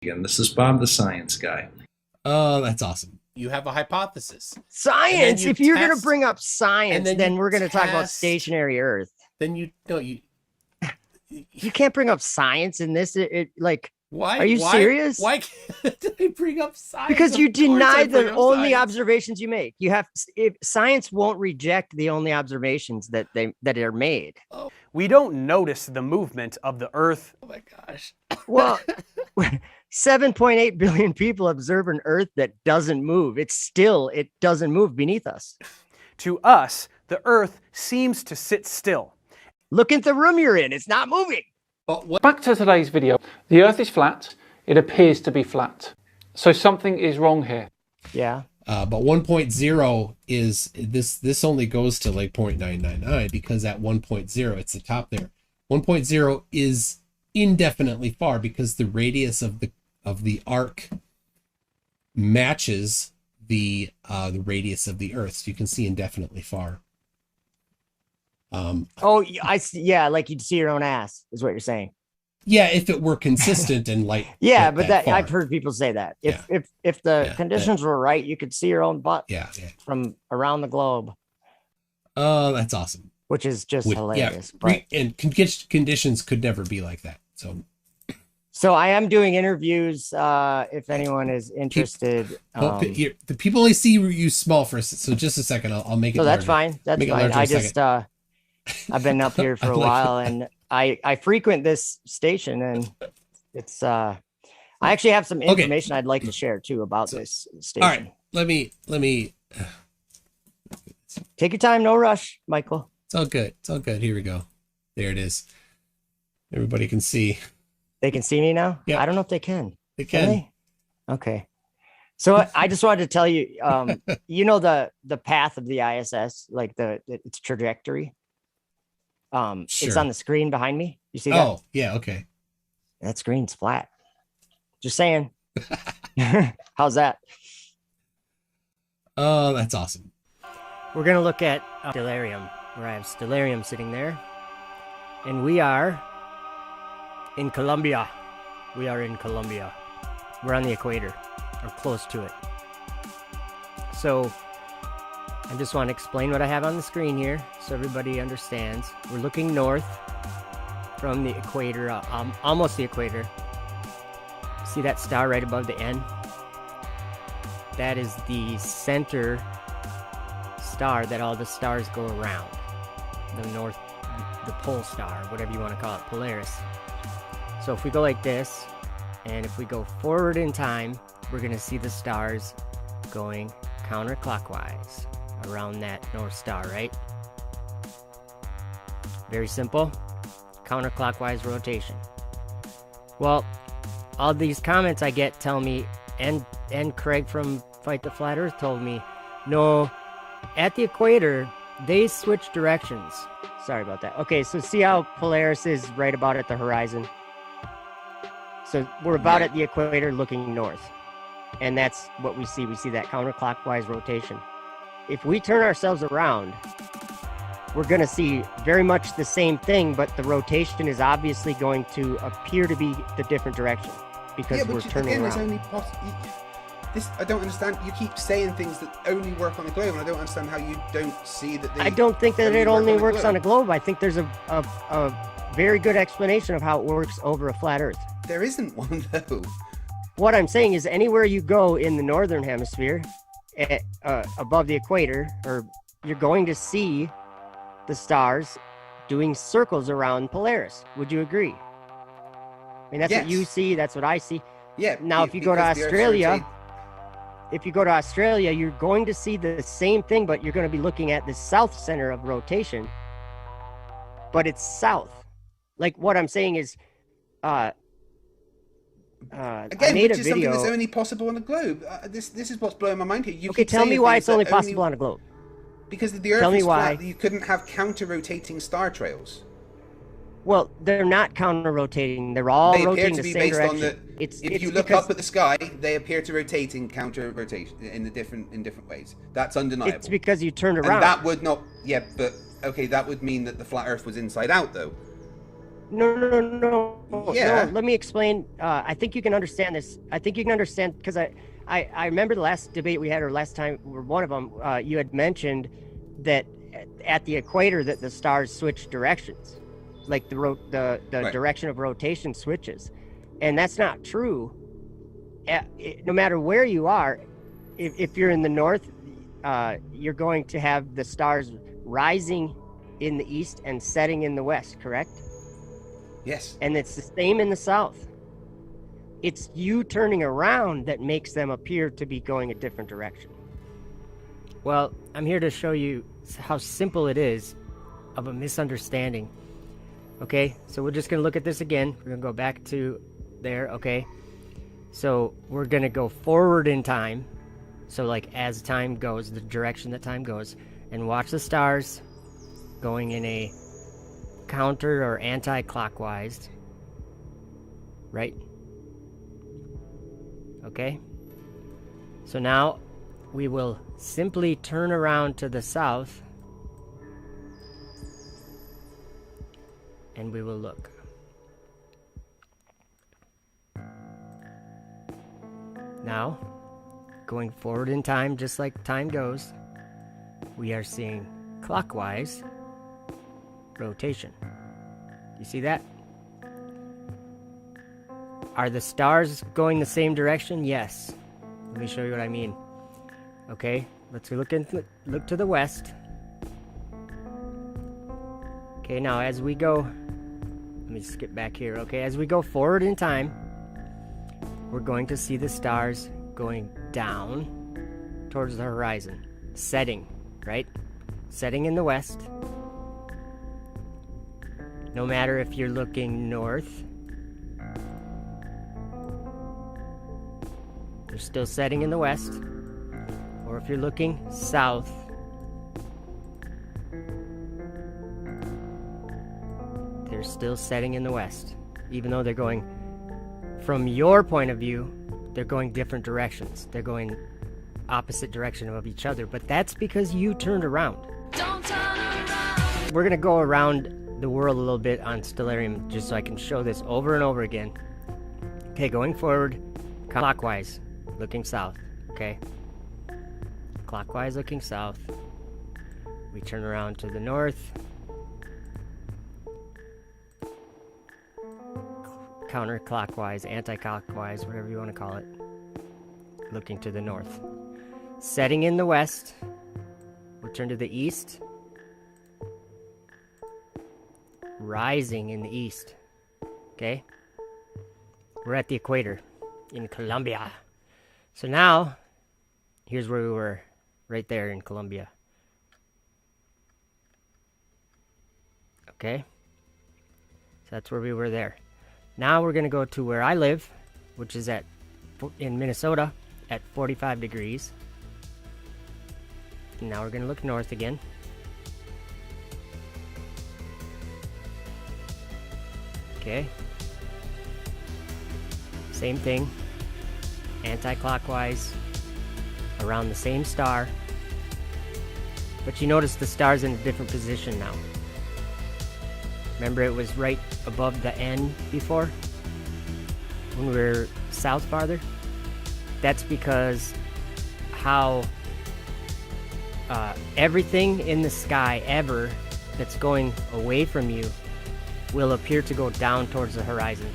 Again, this is Bob the Science Guy. Oh, that's awesome. You have a hypothesis. Science. If you're going to bring up science, then then we're going to talk about stationary Earth. Then you can't bring up science in this. Why? Are you serious? Why can't I bring up science? Because you deny the only observations you make. You have, if science won't reject the only observations that are made. Oh. We don't notice the movement of the Earth. Oh my gosh. Well, 7.8 billion people observe an Earth that doesn't move. It doesn't move beneath us. To us, the Earth seems to sit still. Look at the room you're in. It's not moving. Back to today's video. The Earth is flat. It appears to be flat. So something is wrong here. Yeah. But 1.0 is this only goes to like 0.999 because at 1.0 it's the top there. 1.0 is indefinitely far because the radius of the arc matches the radius of the Earth. So you can see indefinitely far. I see. Yeah, like you'd see your own ass is what you're saying. Yeah, if it were consistent and like yeah, but that I've heard people say that. If the conditions were right, you could see your own butt from around the globe. Oh, that's awesome. Which is just hilarious. Yeah, and conditions could never be like that. So I am doing interviews if anyone is interested. The people only see you small for so just a second. I'll make it. So that's fine. That's fine. I just I've been up here for a while and I frequent this station and it's I actually have some information I'd like to share too about this station. All right, let me take your time, no rush, Michael. It's all good. It's all good. Here we go. There it is. Everybody can see. They can see me now? Yeah. I don't know if they can. They can. Okay. So I just wanted to tell you, you know, the path of the ISS, like its trajectory. Sure. It's on the screen behind me. You see that? Oh, yeah. Okay. That screen's flat. Just saying. How's that? Oh, that's awesome. We're going to look at Stellarium, where I have Stellarium sitting there. And we are in Colombia. We are in Colombia. We're on the equator, or close to it. So I just want to explain what I have on the screen here so everybody understands. We're looking north from the equator, almost the equator. See that star right above the N? That is the center star that all the stars go around. The pole star, whatever you want to call it, Polaris. So if we go like this, and if we go forward in time, we're going to see the stars going counterclockwise around that North Star, right? Very simple. Counterclockwise rotation. Well, all these comments I get tell me, and Craig from Fight the Flat Earth told me, no, at the equator, they switch directions. Sorry about that. Okay, so see how Polaris is right about at the horizon? So we're about at the equator looking north. And that's what we see. We see that counterclockwise rotation. If we turn ourselves around, we're going to see very much the same thing, but the rotation is obviously going to appear to be the different direction because we're turning around. I don't understand. You keep saying things that only work on a globe, and I don't understand how you don't see that. I don't think that it only works on a globe. I think there's a very good explanation of how it works over a flat Earth. There isn't one, though. What I'm saying is anywhere you go in the northern hemisphere, above the equator, or you're going to see the stars doing circles around Polaris. Would you agree? I mean, that's what you see. That's what I see. Yeah. Now, if you go to Australia, you're going to see the same thing, but you're going to be looking at the south center of rotation. But it's south. Like what I'm saying is, again, I made which a is video. Something that's only possible on a globe. This is what's blowing my mind here. Okay, tell me why it's only possible on a globe. Because the Earth is flat, you couldn't have counter-rotating star trails. Well, they're not counter-rotating. They're all rotating the same direction. If you look up at the sky, they appear to rotate in counter-rotation in different ways. That's undeniable. It's because you turned around. And that would not. Yeah, but okay, that would mean that the flat Earth was inside out, though. No. Yeah. No, let me explain. I think you can understand this. I think you can understand because I remember the last debate we had, or last time, or one of them, you had mentioned that at the equator that the stars switch directions, like the Right. direction of rotation switches, and that's not true. No matter where you are, if you're in the north, you're going to have the stars rising in the east and setting in the west, correct? Yes. And it's the same in the south. It's you turning around that makes them appear to be going a different direction. Well, I'm here to show you how simple it is of a misunderstanding. Okay, so we're just going to look at this again. We're going to go back to there, okay? So we're going to go forward in time. So like as time goes, the direction that time goes, and watch the stars going in a counter or anti-clockwise, right? Okay, so now we will simply turn around to the south and we will look. Now, going forward in time, just like time goes, we are seeing clockwise rotation. You see that? Are the stars going the same direction? Yes. Let me show you what I mean. Okay, let's look to the west. Okay, now as we go, let me skip back here. Okay, as we go forward in time, we're going to see the stars going down towards the horizon, setting, right? Setting in the west. No matter if you're looking north, they're still setting in the west. Or if you're looking south, they're still setting in the west. Even though they're going, from your point of view, they're going different directions. They're going opposite direction of each other. But that's because you turned around. Don't turn around. We're going to go around the world a little bit on Stellarium just so I can show this over and over again. Okay, going forward, clockwise, looking south, okay? Clockwise looking south. We turn around to the north. Counterclockwise, anti-clockwise, whatever you want to call it. Looking to the north. Setting in the west. We turn to the east. Rising in the east. Okay? We're at the equator in Colombia. So now, here's where we were, right there in Colombia. Okay? So that's where we were there. Now we're going to go to where I live, which is in Minnesota at 45 degrees. And now we're going to look north again. Okay. Same thing. Anti-clockwise. Around the same star. But you notice the star's in a different position now. Remember it was right above the N before? When we were south farther? That's because how everything in the sky ever that's going away from you will appear to go down towards the horizon.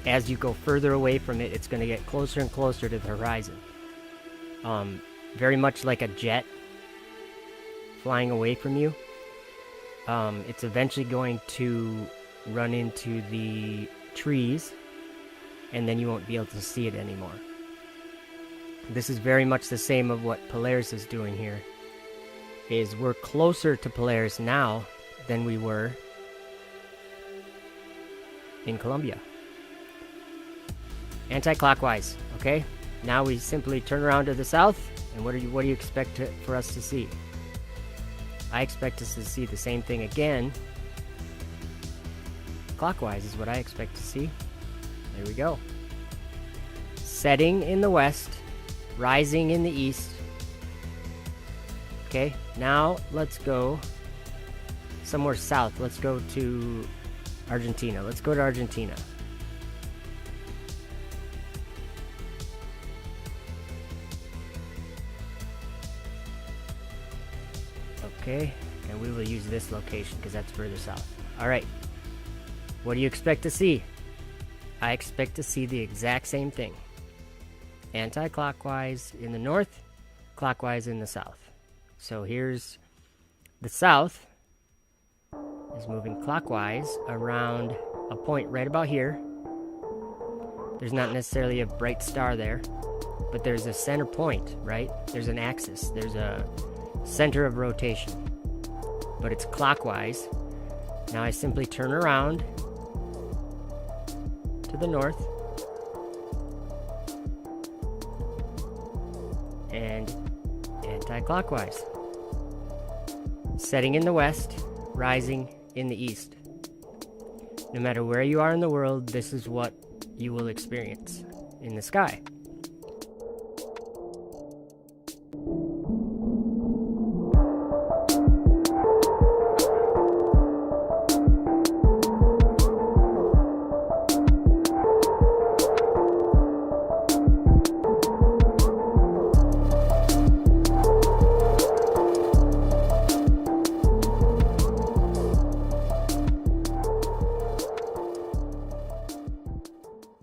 As you go further away from it, it's going to get closer and closer to the horizon. Very much like a jet flying away from you. It's eventually going to run into the trees, and then you won't be able to see it anymore. this is very much the same of what Polaris is doing here. Is we're closer to Polaris now than we were in Columbia. Anti-clockwise, okay? Now we simply turn around to the south, and what do you expect for us to see? I expect us to see the same thing again. Clockwise is what I expect to see. There we go. Setting in the west, rising in the east. Okay, now let's go somewhere south. Let's go to Argentina. Let's go to Argentina. Okay, and we will use this location because that's further south. All right, what do you expect to see? I expect to see the exact same thing. Anti-clockwise in the north, clockwise in the south. So here's the south is moving clockwise around a point right about here. There's not necessarily a bright star there, but there's a center point, right? There's an axis. There's a center of rotation, but it's clockwise. Now I simply turn around to the north and anti-clockwise, setting in the west, rising in the east. No matter where you are in the world, this is what you will experience in the sky.